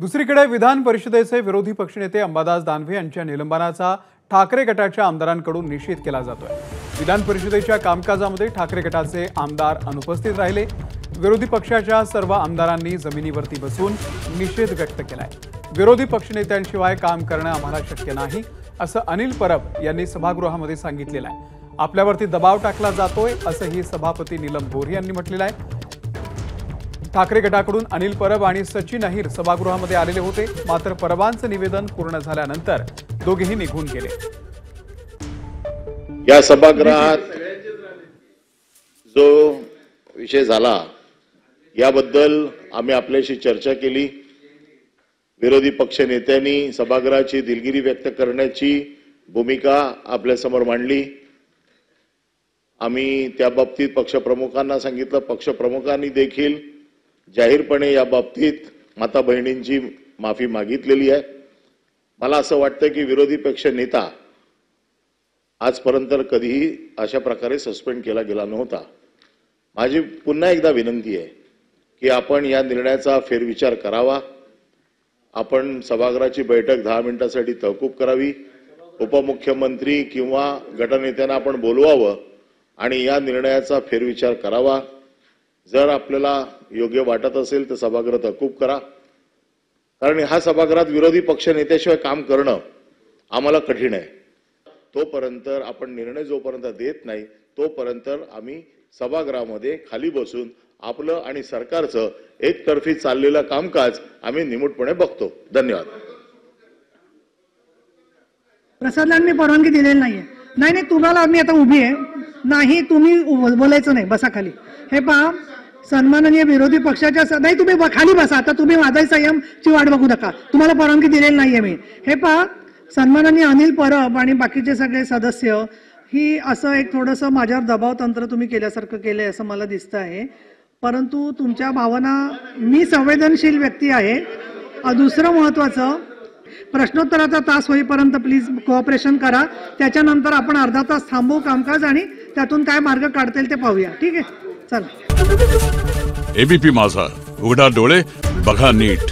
दुसरीकडे विधान परिषदेचे विरोधी पक्षनेते अंबादास दानवे यांच्या निलंबनाचा ठाकरे गटाच्या आमदारांकडून निषेध केला जातोय। विधान परिषदेच्या कामकाजामध्ये ठाकरे गटाचे आमदार अनुपस्थित राहिले। विरोधी पक्षाच्या सर्व आमदारांनी जमिनीवरती बसून निषेध व्यक्त केलाय। विरोधी पक्षनेत्यांशिवाय काम करणं आम्हाला शक्य नाही असं अनिल परब यांनी सभागृहामध्ये सांगितलेलं आहे। आपल्यावरती दबाव टाकला जातोय असंही सभापती नीलम गोऱ्हे यांनी म्हटलेलं आहे। ठाकरे गटाकडून अनिल परब आणि सचिन अहिर सभागृहामध्ये आलेले होते, मात्र परबांचं निवेदन पूर्ण झाल्यानंतर दोघेही निघून गेले। या सभागृहात जो विषय झाला याबद्दल आम्ही आपल्याशी चर्चा केली। विरोधी पक्ष नेत्यांनी सभागृहाची दिलगिरी व्यक्त करण्याची भूमिका आपल्यासमोर मांडली। आम्ही त्या बाबतीत पक्षप्रमुखांना सांगितलं, पक्षप्रमुखांनी देखील जाहीरपणे या बाबतीत माता बहिणींची माफी मागितलेली आहे। मला असं वाटतं की विरोधी पक्ष नेता आजपर्यंत कधीही अशा प्रकारे सस्पेंड केला गेला नव्हता। माझी पुन्हा एकदा विनंती आहे की आपण या निर्णयाचा फेरविचार करावा। आपण सभागृहाची बैठक 10 मिनिटांसाठी तहकूब करावी। उपमुख्यमंत्री किंवा गटनेत्यांना आपण बोलवावं आणि या निर्णयाचा फेरविचार करावा। जर आपल्याला योग्य वाटत असेल तर सभागृह तहकूब करा, कारण हा सभागृहात विरोधी पक्ष नेत्याशिवाय काम करणं आम्हाला कठीण आहे। तोपर्यंत आपण निर्णय जोपर्यंत देत नाही तोपर्यंत आम्ही सभागृहामध्ये खाली बसून आपलं आणि सरकारचं एकतर्फी चाललेलं कामकाज आम्ही निमूटपणे बघतो। धन्यवाद। प्रसादलांनी परवानगी दिलेली नाहीये। नाही तुम्हाला मी आता उभी आहे, नाही तुम्ही बोलायचं नाही, बसा खाली। हे पहा, सन्माननीय विरोधी पक्षाच्या नाही तुम्ही खाली बसा। आता तुम्ही माझा संयमची वाट बघू नका, तुम्हाला परवानगी दिलेली नाहीये मी। हे पहा, सन्माननीय अनिल परब आणि बाकीचे सगळे सदस्य ही असं एक थोडंसं माझ्यावर दबाव तंत्र तुम्ही केल्यासारखं केलंय असं मला दिसतं आहे। परंतु तुमच्या भावना, मी संवेदनशील व्यक्ती आहे। दुसरं महत्त्वाचं, प्रश्नोत्तराचा तास होईपर्यंत प्लीज कोऑपरेशन करा। त्याच्यानंतर आपण अर्धा तास थांबवू कामकाज आणि त्यातून काय मार्ग काढता येईल ते पाहूया। ठीक आहे, चला। एबीपी माझा, उघडा डोळे बघा नीट।